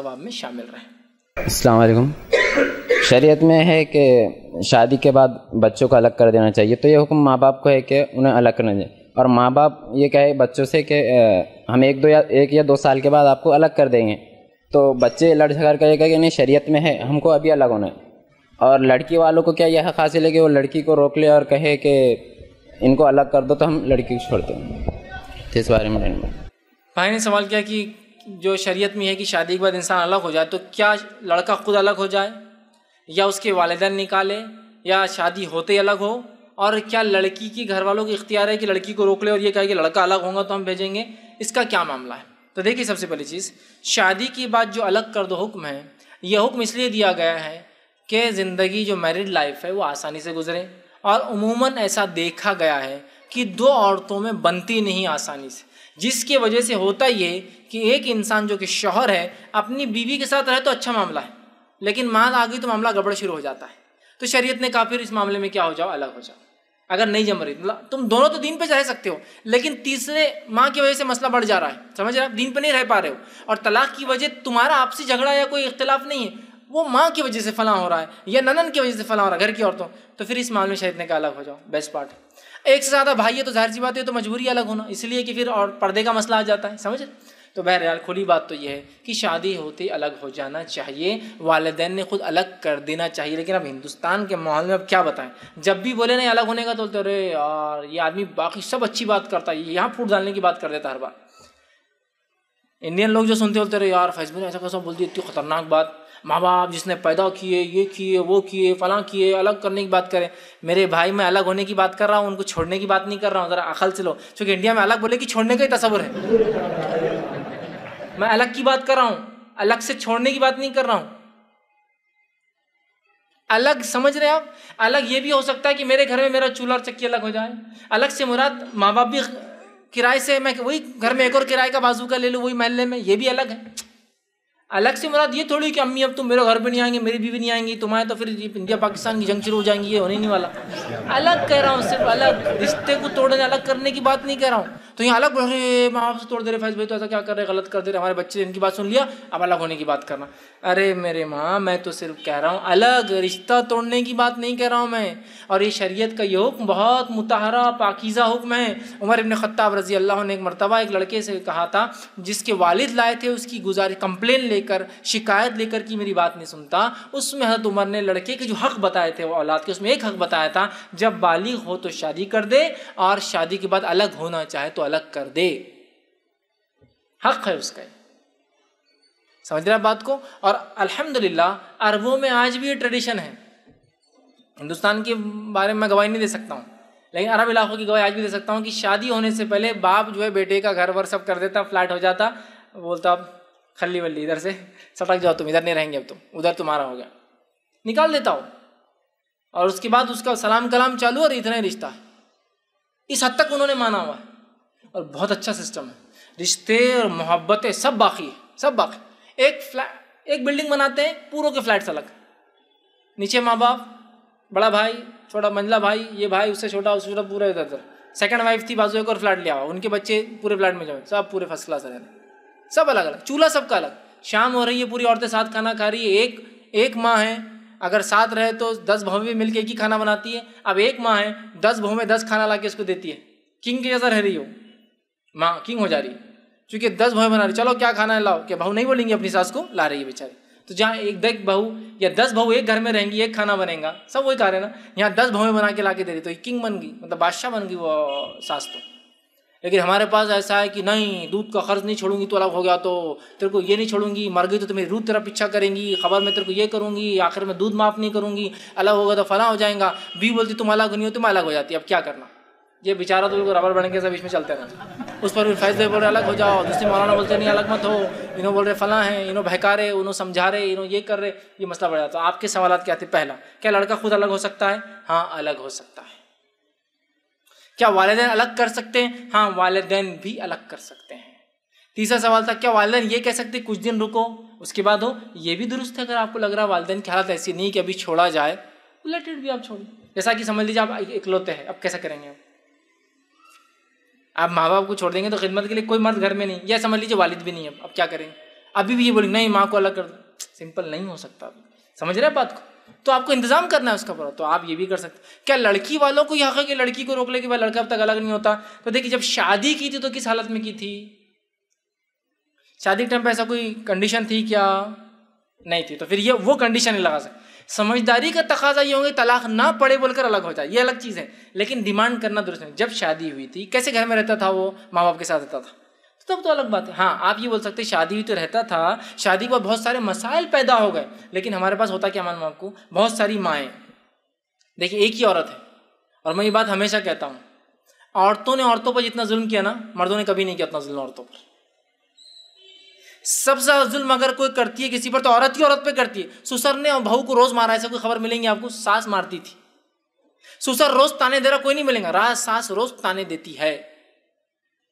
सवाब में शामिल रहें। अस्सलाम वालेकुम। शरीयत में है कि शादी के बाद बच्चों को अलग कर देना चाहिए, तो ये हुक्म माँ बाप को है कि उन्हें अलग करना चाहिए, और माँ बाप ये कहे बच्चों से कि हम एक या दो साल के बाद आपको अलग कर देंगे, तो बच्चे लड़ झगड़ करेगा कि नहीं शरीयत में है हमको अभी अलग होना है। और लड़की वालों को क्या यह हक़ हासिल है कि वो लड़की को रोक ले और कहे कि इनको अलग कर दो तो हम लड़की को छोड़ते हैं। तो इस बारे में भाई ने सवाल किया कि जो शरीयत में है कि शादी के बाद इंसान अलग हो जाए, तो क्या लड़का खुद अलग हो जाए या उसके वालिदैन निकाले या शादी होते अलग हो, और क्या लड़की की घर वालों को इख्तियार है कि लड़की को रोक ले और ये कहे कि लड़का अलग होगा तो हम भेजेंगे, इसका क्या मामला है? तो देखिए, सबसे पहली चीज़, शादी के बाद जो अलग कर दो हुक्म है, यह हुक्म इसलिए दिया गया है कि ज़िंदगी जो मैरिड लाइफ है वो आसानी से गुजरे, और उमूमन ऐसा देखा गया है कि दो औरतों में बनती नहीं आसानी से, जिसकी वजह से होता ये कि एक इंसान जो कि शौहर है अपनी बीवी के साथ रहे तो अच्छा मामला है, लेकिन माँ आ गई तो मामला गड़बड़ शुरू हो जाता है। तो शरीयत ने कहा फिर इस मामले में क्या हो जाओ, अलग हो जाओ। अगर नहीं जम रही, मतलब तुम दोनों तो दीन पे रह सकते हो, लेकिन तीसरे माँ की वजह से मसला बढ़ जा रहा है, समझ रहे हो, आप दीन पे नहीं रह पा रहे हो, और तलाक की वजह तुम्हारा आपसी झगड़ा या कोई इख्तिलाफ नहीं है, वो माँ की वजह से फलां हो रहा है या ननन की वजह से फलां हो रहा है घर की औरतों, तो फिर इस मामले में शरीयत ने कहा अलग हो जाओ, बेस्ट पार्ट है। एक से ज़्यादा भाई है तो जाहिर सी बात है तो मजबूरी अलग होना, इसलिए कि फिर और पर्दे का मसला आ जाता है, समझ। तो बहरहाल खुली बात तो ये है कि शादी होते अलग हो जाना चाहिए, वालिदैन ने खुद अलग कर देना चाहिए। लेकिन अब हिंदुस्तान के माहौल में अब क्या बताएं, जब भी बोले नहीं अलग होने का तो बोलते अरे यार ये आदमी बाकी सब अच्छी बात करता है, यहाँ फूट डालने की बात कर देता हर बार। इंडियन लोग जो सुनते बोलते रहे यार फैसले ने ऐसा कैसा बोल दिया, इतनी खतरनाक बात, माँ बाप जिसने पैदा किए, ये किए, वो किए, फलां किए, अलग करने की बात करें। मेरे भाई मैं अलग होने की बात कर रहा हूँ, उनको छोड़ने की बात नहीं कर रहा हूँ, ज़रा अकल से लो, क्योंकि इंडिया में अलग बोले कि छोड़ने का ही तस्वुर है। मैं अलग की बात कर रहा हूँ, अलग से छोड़ने की बात नहीं कर रहा हूँ। अलग समझ रहे हैं आप, अलग ये भी हो सकता है कि मेरे घर में मेरा चूल्हा और चक्की अलग हो जाए। अलग से मुराद माँ बाप भी किराए से, मैं वही घर में एक और किराए का बाजू का ले लूँ वही महल्ले में, ये भी अलग है। अलग से मुराद ये थोड़ी कि अम्मी अब तुम मेरे घर पे नहीं आएंगे, मेरी बीवी नहीं आएंगी, तुम्हारे तो फिर इंडिया पाकिस्तान की जंग शुरू हो जाएंगी, ये होने नहीं वाला। अलग कह रहा हूँ, सिर्फ अलग, रिश्ते को तोड़ने अलग करने की बात नहीं कह रहा हूँ। तो यहाँ अलग बोल रहे माँ बाप से तोड़ दे रहे, फैज भाई तो ऐसा क्या कर रहे, गलत कर दे रहे, हमारे बच्चे इनकी बात सुन लिया अब अलग होने की बात करना। अरे मेरे माँ, मैं तो सिर्फ कह रहा हूँ अलग, रिश्ता तोड़ने की बात नहीं कह रहा हूँ मैं। और ये शरीयत का ये हुक्म बहुत मुतहरा पाकीज़ा हुक्म है। उमर इब्न खत्ताब रज़ी अल्लाह ने एक मरतबा एक लड़के से कहा था जिसके वालिद लाए थे उसकी गुजारिश कंप्लेन लेकर, शिकायत लेकर कि मेरी बात नहीं सुनता, उसमें हज़रत उमर ने लड़के के जो हक़ बताए थे वो औलाद के, उसमें एक हक़ बताया था जब बालिग हो तो शादी कर दे, और शादी के बाद अलग होना चाहे तो अलग कर दे, हक़ है उसका। समझ रहे बात को। और अल्हम्दुलिल्लाह अरबों में आज भी ये ट्रेडिशन है। हिंदुस्तान के बारे में मैं गवाही नहीं दे सकता हूँ, लेकिन अरब इलाकों की गवाही आज भी दे सकता हूँ कि शादी होने से पहले बाप जो है बेटे का घर वर सब कर देता, फ्लैट हो जाता, बोलता अब खल्ली वल्ली इधर से सटक जाओ, तुम इधर नहीं रहेंगे, अब तुम उधर तुम्हारा हो गया, निकाल देता हो। और उसके बाद उसका सलाम कलाम चालू और इतना ही रिश्ता है। इस हद तक उन्होंने माना हुआ है, और बहुत अच्छा सिस्टम है। रिश्ते और मोहब्बतें सब बाकी है, सब बाकी। एक बिल्डिंग बनाते हैं, पूरों के फ्लैट्स अलग, नीचे माँ बाप, बड़ा भाई, छोटा मंझला भाई, ये भाई उससे छोटा उससे छोटा, पूरा इधर उधर। सेकंड वाइफ थी बाजू, एक और फ्लैट लिया हुआ, उनके बच्चे पूरे फ्लैट में जाए, सब पूरे फर्स्ट क्लास रहने, सब अलग अलग, चूल्हा सबका अलग। शाम हो रही है, पूरी औरतें साथ खाना खा रही है। एक माँ है, अगर साथ रहे तो 10 बहू भी मिलकर एक ही खाना बनाती है। अब एक माँ है, 10 बहू में 10 खाना ला के उसको देती है, किंग के जैसा रह रही हो माँ, किंग हो जा रही है, क्योंकि 10 बहू बना रही, चलो क्या खाना है लाओ, क्या बहू नहीं बोलेंगी अपनी सास को, ला रही है बेचारी। तो जहाँ एक 10 बहू या 10 बहू एक घर में रहेंगी, एक खाना बनेगा, सब वही खा रहे ना, यहाँ 10 बहू बना के ला के दे रही, तो किंग बन गई, मतलब बादशाह बन गई वो सास तो। लेकिन हमारे पास ऐसा है कि नहीं, दूध का खर्च नहीं छोड़ूंगी तो अलग हो गया, तो तेरे को ये नहीं छोड़ूंगी, मर गई तो मेरी रूह तेरा पीछा करेंगी, खबर में तेरे को ये करूंगी, आखिर में दूध माफ़ नहीं करूंगी, अलग होगा तो फला हो जाएगा। भी बोलती तुम अलग नहीं हो, तुम अलग हो जाती, अब क्या करना। ये बेचारा तो बिल्कुल रबर बन के सब बीच में चलते रहते। उस पर फैसले बोल रहे अलग हो जाओ, दूसरे मौलाना बोलते नहीं अलग मत हो, इन्हों बोल रहे फला है, इन्हों बहका रहे, उन्हों समझा रहे, इन्हों ये कर रहे, ये मसला बढ़ जाता। तो आपके सवाल क्या थे? पहला, क्या लड़का खुद अलग हो सकता है? हाँ, अलग हो सकता है। क्या वालिदैन अलग कर सकते हैं? हाँ, वालिदैन भी अलग कर सकते हैं। तीसरा सवाल था, क्या वालिदैन ये कह सकते कुछ दिन रुको उसके बाद हो? ये भी दुरुस्त है। अगर आपको लग रहा है वालिदैन की हालत ऐसी नहीं कि अभी छोड़ा जाए, लेट इट भी, आप छोड़िए। जैसा कि समझ लीजिए आप इकलौते हैं, अब कैसा करेंगे आप माँ बाप को छोड़ देंगे तो खिदमत के लिए कोई मर्द घर में नहीं, या समझ लीजिए वालिद भी नहीं है, अब क्या करेंगे? अभी भी ये बोलेंगे नहीं माँ को अलग कर दो, सिंपल नहीं हो सकता अभी, समझ रहे हैं बात को? तो आपको इंतजाम करना है उसका पूरा, तो आप ये भी कर सकते। क्या लड़की वालों को यह है कि लड़की को रोक ले कि भाई लड़का अब तक अलग नहीं होता? तो देखिए जब शादी की थी तो किस हालत में की थी? शादी के टाइम पे ऐसा कोई कंडीशन थी क्या? नहीं थी। तो फिर ये वो कंडीशन नहीं लगा सकते। समझदारी का तकाजा ये होगा तलाक ना पड़े बोलकर अलग हो जाए, ये अलग चीज़ है, लेकिन डिमांड करना दुरुस्त नहीं। जब शादी हुई थी कैसे घर में रहता था वो, माँ बाप के साथ रहता था, तब तो अलग बात है। हाँ आप ये बोल सकते शादी हुई तो रहता था, शादी के बाद बहुत सारे मसाइल पैदा हो गए, लेकिन हमारे पास होता क्या मालूम आपको, बहुत सारी माएँ। देखिए एक ही औरत है, और मैं ये बात हमेशा कहता हूँ, औरतों ने औरतों पर जितना जुल्म किया ना, मर्दों ने कभी नहीं किया उतना जुल्म औरतों पर। सबसे ज्यादा जुल्म अगर कोई करती है किसी पर तो औरत ही औरत पे करती है। ससुर ने बहू को रोज मारा, ऐसा कोई खबर मिलेंगी आपको? सास मारती थी, ससुर रोज ताने दे रहा, कोई नहीं मिलेगा। राज सास रोज ताने देती है।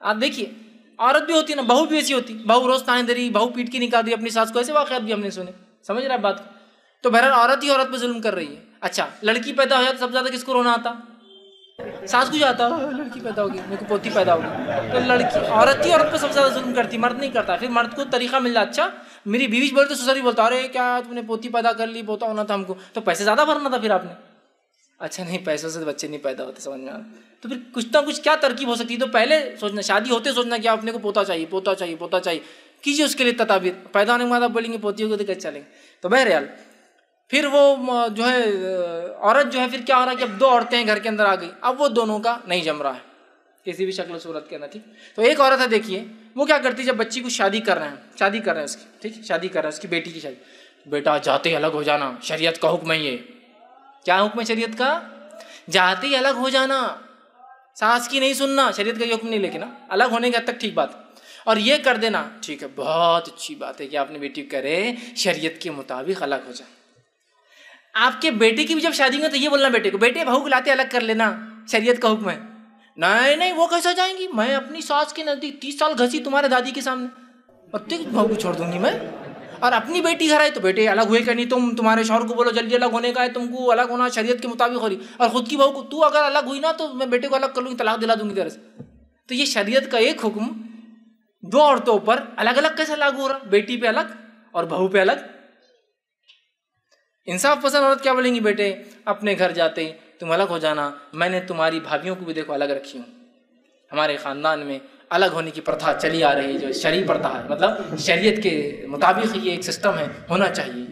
आप देखिए औरत भी होती है ना, बहू भी ऐसी होती, बहू रोज ताने दे रही, बहू पीट के निकाल रही अपनी सास को, ऐसे वाकयात भी हमने सुने। समझ रहे आप बात को? तो बहरहाल औरत ही औरत पे जुल्म कर रही है। अच्छा लड़की पैदा हो जाए तो सबसे ज्यादा किसको रोना आता? सास को जाता, लड़की पैदा होगी, मेरे को पोती पैदा होगी। तो लड़की औरत ही औरत पे सबसे ज्यादा जुल्म करती, मर्द नहीं करता। फिर मर्द को तरीका मिल जाता, अच्छा मेरी बीवी बोलते ससुर भी बोलता, अरे क्या तुमने पोती पैदा कर ली, पोता होना था हमको, तो पैसे ज्यादा भरना था फिर आपने। अच्छा नहीं, पैसों से बच्चे नहीं पैदा होते, समझ में आ रहा? तो फिर कुछ ना कुछ क्या तरकीब हो सकती है? तो पहले सोचना, शादी होते सोचना कि अपने को पोता चाहिए, पोता चाहिए, पोता चाहिए, कीजिए उसके लिए तदाबीर। पैदा होने के बाद आप बोलेंगे पोती होगी तो कैसे चलेंगे? तो बहरहाल फिर वो जो है औरत जो है, फिर क्या हो रहा है कि अब दो औरतें घर के अंदर आ गई, अब वो दोनों का नहीं जम रहा है किसी भी शक्ल सूरत के अंदर। ठीक, तो एक औरत है देखिए, वो क्या करती है, जब बच्ची को शादी कर रहे हैं उसकी, ठीक, शादी कर रहे हैं उसकी बेटी की शादी, बेटा जाते ही अलग हो जाना, शरीयत का हुक्म है ये। क्या हुक्म है शरीयत का? जाते ही अलग हो जाना, सास की नहीं सुनना, शरीयत का ये हुक्म नहीं, लेकिन अलग होने के हद तक ठीक बात। और ये कर देना ठीक है, बहुत अच्छी बात है कि आपने बेटी करे शरीयत के मुताबिक अलग हो जाए। आपके बेटे की भी जब शादी में तो ये बोलना बेटे को, बेटे बहू को लाते अलग कर लेना, शरीयत का हुक्म है। नहीं नहीं वो कैसा जाएंगी, मैं अपनी सास के नजदीक 30 साल घसी तुम्हारे दादी के सामने, और तेरी बहू को छोड़ दूंगी मैं। और अपनी बेटी घर आई तो बेटे अलग हुए क्या नहीं, तुम तुम्हारे शौहर को बोलो जल्दी अलग होने का है, तुमको अलग होना शरीयत के मुताबिक हो रही, और खुद की बहू को तू अगर अलग हुई ना तो मैं बेटे को अलग कर लूंगी, तलाक दिला दूंगी तेरे से। तो ये शरीयत का एक हुक्म दो औरतों पर अलग अलग कैसे लागू हो रहा? बेटी पे अलग और बहू पे अलग। इंसाफ पसंद औरत क्या बोलेंगी, बेटे अपने घर जाते ही तुम अलग हो जाना, मैंने तुम्हारी भाभियों को भी देखो अलग रखी हूँ, हमारे ख़ानदान में अलग होने की प्रथा चली आ रही है, जो शरई प्रथा है, मतलब शरीयत के मुताबिक ये एक सिस्टम है, होना चाहिए।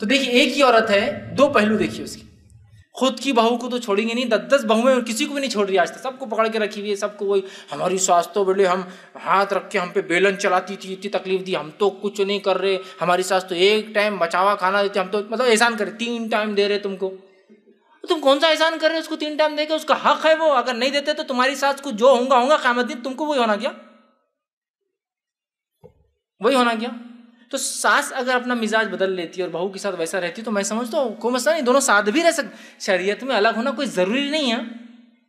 तो देखिए एक ही औरत है, दो पहलू देखिए उसकी। खुद की बहू को तो छोड़ेंगे नहीं, 10-10 बहुएं किसी को भी नहीं छोड़ रही आज तक, सबको पकड़ के रखी हुई है, सबको वही हमारी सास तो बोले हम हाथ रख के हम पे बेलन चलाती थी, इतनी तकलीफ दी, हम तो कुछ नहीं कर रहे, हमारी सास तो एक टाइम बचावा खाना देती, हम तो मतलब एहसान करे 3 टाइम दे रहे तुमको। तुम कौन सा एहसान कर रहे हो उसको 3 टाइम देके? उसका हक है वो, अगर नहीं देते तो तुम्हारी सास को जो होगा क़यामत दिन तुमको वही होना क्या, वही होना क्या? तो सास अगर अपना मिजाज बदल लेती है और बहू के साथ वैसा रहती तो मैं समझता हूँ कोई मसला नहीं, दोनों साथ भी रह सकते। शरीयत में अलग होना कोई ज़रूरी नहीं है,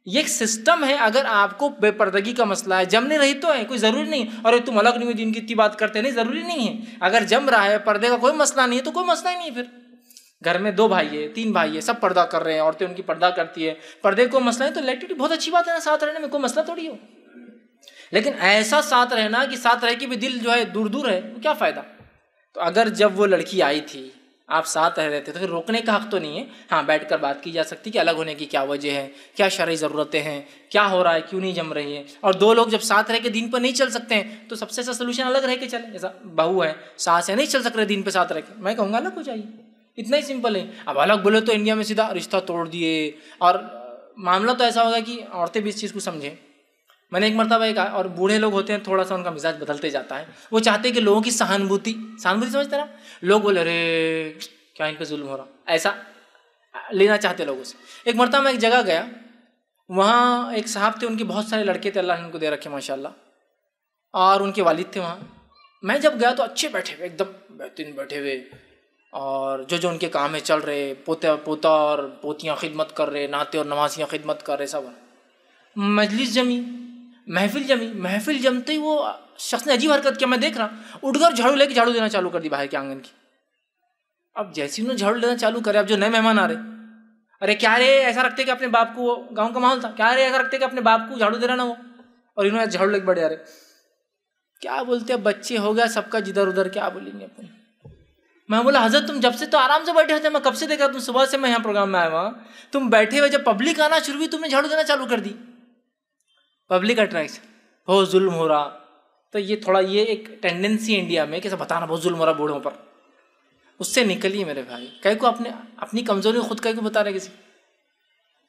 ये एक सिस्टम है। अगर आपको बेपर्दगी का मसला है, जमने रही तो है, कोई ज़रूरी नहीं। और तुम अलग नहीं हुई दिन की इतनी बात करते नहीं, ज़रूरी नहीं है। अगर जम रहा है, पर्दे का कोई मसला नहीं है तो कोई मसला ही नहीं है। फिर घर में 2 भाई है 3 भाई है, सब पर्दा कर रहे हैं, औरतें उनकी पर्दा करती है, पर्दे को मसला है तो लेट इट, बहुत अच्छी बात है ना, साथ रहने में कोई मसला थोड़ी हो। लेकिन ऐसा साथ रहना कि साथ रह के भी दिल जो है दूर दूर है, तो क्या फ़ायदा? तो अगर जब वो लड़की आई थी आप साथ रह रहे थे तो फिर रोकने का हक तो नहीं है। हाँ बैठकर बात की जा सकती कि अलग होने की क्या वजह है, क्या शरई ज़रूरतें हैं, क्या हो रहा है, क्यों नहीं जम रही है। और 2 लोग जब साथ रह के दिन पर नहीं चल सकते हैं तो सबसे अच्छा सोल्यूशन अलग रह के चले। जैसा बहू है सास है, नहीं चल सक रहे दिन पर साथ रह के, मैं कहूँगा अलग हो जाइए, इतना ही सिंपल है। अब अलग बोले तो इंडिया में सीधा रिश्ता तोड़ दिए, और मामला तो ऐसा होगा कि औरतें भी इस चीज़ को समझें। मैंने एक मरतबा एक, और बूढ़े लोग होते हैं थोड़ा सा उनका मिजाज बदलते जाता है, वो चाहते हैं कि लोगों की सहानुभूति समझते ना, लोग बोले अरे क्या इन पे जुल्म हो रहा, ऐसा लेना चाहते लोगों से। एक मरतबा मैं एक जगह गया, वहाँ एक साहब थे, उनके बहुत सारे लड़के थे, अल्लाह ने उनको दे रखे माशाल्लाह, और उनके वालिद थे वहाँ। मैं जब गया तो अच्छे बैठे हुए, एकदम बेहतरीन बैठे हुए, और जो उनके काम है चल रहे, पोता और पोतियाँ खिदमत कर रहे, नाते और नवासियाँ खिदमत कर रहे, सब। मजलिस जमी, महफिल जमते ही वो शख्स ने अजीब हरकत किया, मैं देख रहा, उठकर झाड़ू लेके झाड़ू देना चालू कर दी बाहर के आंगन की। अब जैसे उन्होंने झाड़ू देना चालू करे, अब जो नए मेहमान आ रहे, अरे क्या रे ऐसा रखते कि अपने बाप को, गांव का माहौल था, क्या रे ऐसा रखते कि अपने बाप को झाड़ू दे रहा ना वो, और इन्होंने झाड़ू लेके बढ़े आ रहे। क्या बोलते हैं, बच्चे हो गया सबका जिधर उधर, क्या बोलेंगे अपन। मैं बोला हजरत तुम जब से तो आराम से बैठे होते, मैं कब से देखा, तुम सुबह से मैं यहाँ प्रोग्राम में आया हुआ, तुम बैठे हुए, जब पब्लिक आना शुरू हुई तुमने झाड़ू देना चालू कर दी। पब्लिक अट्रैक्शन, बहुत जुल्म हो रहा। तो ये थोड़ा ये एक टेंडेंसी इंडिया में कैसे बताना बहुत जुल्म हो रहा बूढ़ों पर, उससे निकलिए मेरे भाई। कहीं को अपनी कमजोरी खुद कहीं को बता रहे किसी।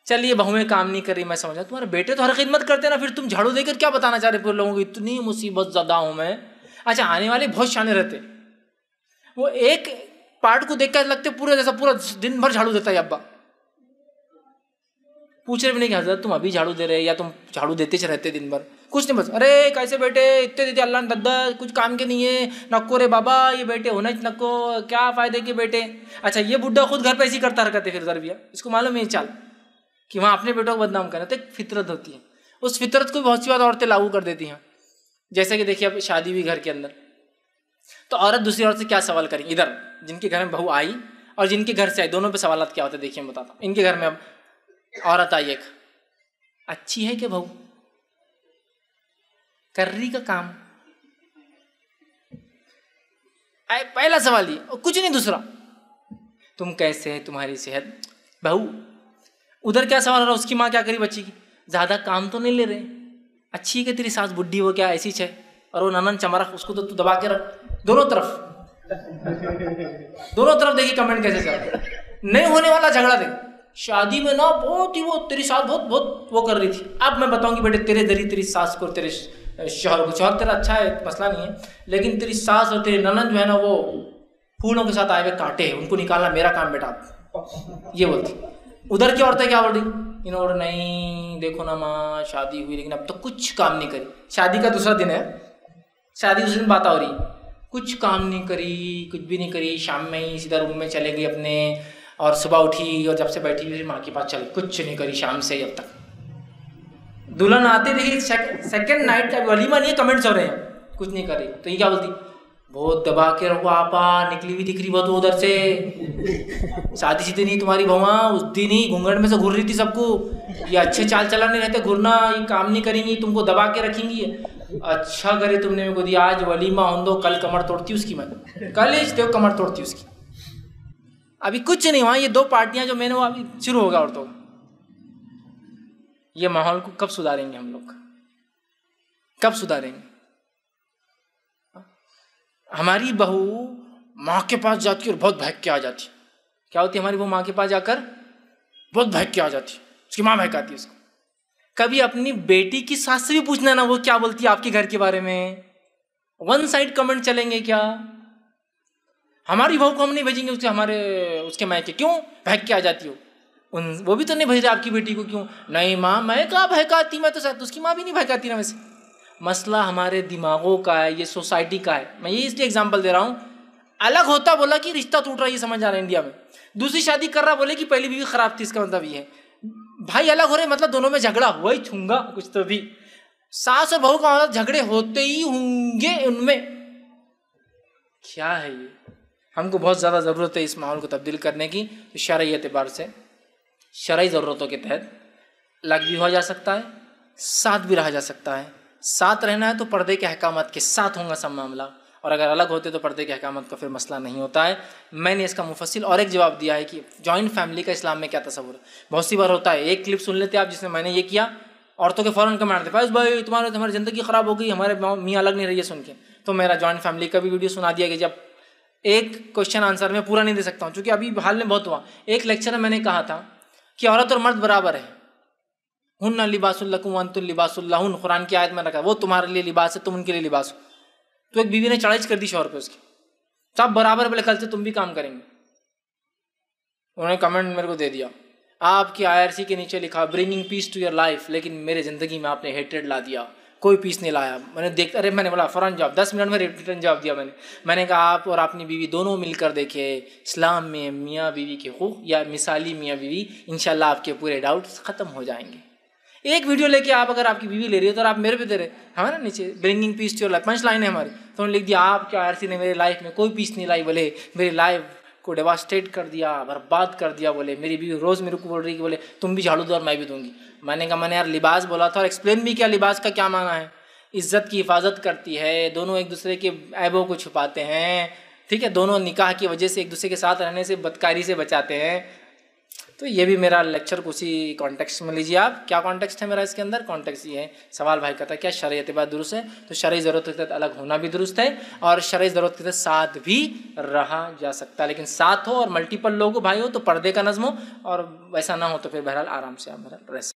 चलिए बहुएं काम नहीं कर रही, मैं समझा, तुम्हारे बेटे तो हर खिदमत करते ना, फिर तुम झाड़ू देकर क्या बताना चाह रहे पूरे लोगों को, इतनी मुसीबत ज़्यादा हूँ मैं। अच्छा, आने वाले बहुत शाने रहते, वो एक पार्ट को देख कर लगते पूरे जैसा पूरा दिन भर झाड़ू देता है अब्बा। पूछ रहे भी नहीं कि हजरत तुम अभी झाड़ू दे रहे या तुम झाड़ू देते रहते दिन भर, कुछ नहीं, बस अरे कैसे बेटे इतने देते अल्लाह ने दद्दा, कुछ काम के नहीं है, नको रे बाबा ये बेटे होना नको, क्या फायदे के बेटे। अच्छा, ये बुढ़ा खुद घर पे ऐसी करता हरकत है फिर उधर भी, इसको मालूम है चाल कि वहाँ अपने बेटों को बदनाम करना। तो एक फितरत होती है, उस फितरत को बहुत सी बात औरतें लागू कर देती हैं। जैसे कि देखिए अब शादी हुई घर के अंदर, तो औरत दूसरी औरत से क्या सवाल करेंगी, इधर जिनके घर में बहू आई और जिनके घर से आई, दोनों पे सवाल क्या होते हैं देखिए मैं बताता हूँ। इनके घर में अब औरत आई, एक अच्छी है कि बहू, कर रही का काम, पहला सवाल ये, कुछ नहीं दूसरा, तुम कैसे है, तुम्हारी सेहत, बहू। उधर क्या सवाल हो रहा, उसकी माँ क्या करी बच्ची की, ज्यादा काम तो नहीं ले रहे, अच्छी है तेरी सास बुढ़ी वो क्या ऐसी है, और वो ननन चमरा उसको तो तू दबा के रख। दोनों तरफ देखिए कमेंट कैसे चल रहा है। नहीं होने वाला झगड़ा देख, शादी में ना बहुत ही वो तेरी सास बहुत वो कर रही थी, अब मैं बताऊंगी बेटे तेरे जरिए तेरी सास को, तेरे शौहर को, शौहर तेरा अच्छा है मसला नहीं है, लेकिन तेरी सास और तेरी ननन जो है ना वो फूलों के साथ आए हुए कांटे हैं, उनको निकालना मेरा काम बेटा, ये बोलती। उधर की औरतें क्या बोल रही, इन्होंने नहीं देखो ना माँ शादी हुई लेकिन अब तो कुछ काम नहीं करी, शादी का दूसरा दिन है, शादी उस दिन बात हो रही, कुछ काम नहीं करी, कुछ भी नहीं करी, शाम में ही सीधा रूम में चले गई अपने, और सुबह उठी और जब से बैठी हुई माँ के पास चली, कुछ नहीं करी शाम से अब तक। दुल्हन आते देखिए सेकंड नाइट का वलीमा नहीं है, कमेंट्स हो रहे हैं, कुछ नहीं कर रही, तो ये क्या बोलती, बहुत दबा के रखो आपा, निकली हुई दिख रही बहुत उधर से, शादी सीधी नहीं तुम्हारी भवा, उस दिन ही घूंघट में से घूर रही थी सबको, ये अच्छे चाल चलन नहीं रहते, घूरना, ये काम नहीं करेंगी, तुमको दबा के रखेंगी। अच्छा करे तुमने मेरे को दिया, आज वलीमा हो दो, कल कमर तोड़ती उसकी, मैं कल ही देखो कमर तोड़ती उसकी। अभी कुछ नहीं हुआ, ये दो पार्टियां जो मैंने वो अभी शुरू होगा औरतों का। ये माहौल को कब सुधारेंगे हम लोग, कब सुधारेंगे। हमारी बहू माँ के पास जाती है और बहुत भाग के आ जाती है, क्या होती है हमारी बहू माँ के पास जाकर बहुत भाग के आ जाती है, उसकी माँ भहकाती है उसको। कभी अपनी बेटी की सास से भी पूछना ना वो क्या बोलती है आपके घर के बारे में, वन साइड कमेंट चलेंगे क्या। हमारी बहू को हम नहीं भेजेंगे उसके मायके, क्यों भाग के आ जाती हो, वो भी तो नहीं भेज रहे आपकी बेटी को, क्यों नहीं माँ मैं कहाँ भहकाती, मैं तो शायद उसकी माँ भी नहीं भहकाती ना वैसे। मसला हमारे दिमागों का है, ये सोसाइटी का है। मैं ये इसलिए एग्जांपल दे रहा हूँ, अलग होता बोला कि रिश्ता टूट रहा है, ये समझ आ रहा है इंडिया में, दूसरी शादी कर रहा बोले कि पहली बीवी खराब थी, इसका मतलब ये है भाई अलग हो रहे, मतलब दोनों में झगड़ा हुआ ही छूंगा कुछ तो भी, सास और बहू का मतलब झगड़े होते ही होंगे उनमें। क्या है ये, हमको बहुत ज़्यादा ज़रूरत है इस माहौल को तब्दील करने की। तो शरई एतबार से शरई ज़रूरतों के तहत अलग भी हो जा सकता है, साथ भी रहा जा सकता है। साथ रहना है तो पर्दे के अहकामात के साथ होगा सब मामला, और अगर अलग होते तो पर्दे के अहकामात का फिर मसला नहीं होता है। मैंने इसका मुफस्सिल और एक जवाब दिया है कि जॉइंट फैमिली का इस्लाम में क्या तस्वुर है। बहुत सी बार होता है, एक क्लिप सुन लेते आप जिसमें मैंने ये किया, औरतों के फ़ौरन कमेंट आते फैज़ भाई तुम्हारी ज़िंदगी ख़राब हो गई, हमारे मियाँ अलग नहीं रही है सुन के। तो मेरा जॉइंट फैमिली का भी वीडियो सुना दिया गया। जब एक क्वेश्चन आंसर में पूरा नहीं दे सकता हूँ क्योंकि अभी हाल में बहुत हुआ। एक लेक्चर में मैंने कहा था कि औरत और मर्द बराबर है, हुन्ना लिबासुल लकुम व अंतुम लिबासुल लहुन, कुरान की आयत में रखा, वो तुम्हारे लिए लिबास है, तुम उनके लिए लिबास हो। तो एक बीवी ने चढ़ाई कर दी शौहर पे उसकी, सब बराबर, बोले कल से तुम भी काम करेंगे। उन्होंने कमेंट मेरे को दे दिया, आपकी IRC के नीचे लिखा bringing peace to your life, लेकिन मेरे ज़िंदगी में आपने हेटेड ला दिया, कोई पीस नहीं लाया। मैंने बोला फ़ौरन जवाब, 10 मिनट में रिटर्न जवाब दिया मैंने कहा आप और अपनी बीवी दोनों मिलकर देखे इस्लाम में मियाँ बीवी के हुकूक या मिसाली मियाँ बीवी, इंशाल्लाह आपके पूरे डाउट्स ख़त्म हो जाएंगे। एक वीडियो लेके आप अगर आपकी बीवी ले रही है तो आप मेरे पे दे रहे, हमारा नीचे bringing peace to your life punch line है हमारी, तो उन्होंने लिख दिया आपके IRC ने मेरे लाइफ में कोई पीस नहीं लाई, बोले मेरी लाइफ को डेवास्टेट कर दिया, बर्बाद कर दिया, बोले मेरी बीवी रोज़ मेरे को बोल रही कि बोले तुम भी झाड़ू दो और मैं भी दूंगी। मैंने कहा मैंने यार लिबास बोला था और एक्सप्लेन भी किया लिबास का क्या माना है। इज्जत की हिफाजत करती है, दोनों एक दूसरे के ऐबों को छुपाते हैं, ठीक है, दोनों निकाह की वजह से एक दूसरे के साथ रहने से बदकारी से बचाते हैं। तो ये भी मेरा लेक्चर उसी कॉन्टेक्स्ट में लीजिए आप। क्या कॉन्टेक्स्ट है मेरा इसके अंदर? कॉन्टेक्स्ट ये है, सवाल भाई करता है क्या शरई एतबार दुरुस्त है? तो शरई ज़रूरत के तहत अलग होना भी दुरुस्त है और शरई ज़रूरत के तहत साथ भी रहा जा सकता है, लेकिन साथ हो और मल्टीपल लोग हो, भाई हो, तो पर्दे का नज़्म हो, और वैसा ना हो तो फिर बहरहाल आराम से आप बहरहाल रह सकते।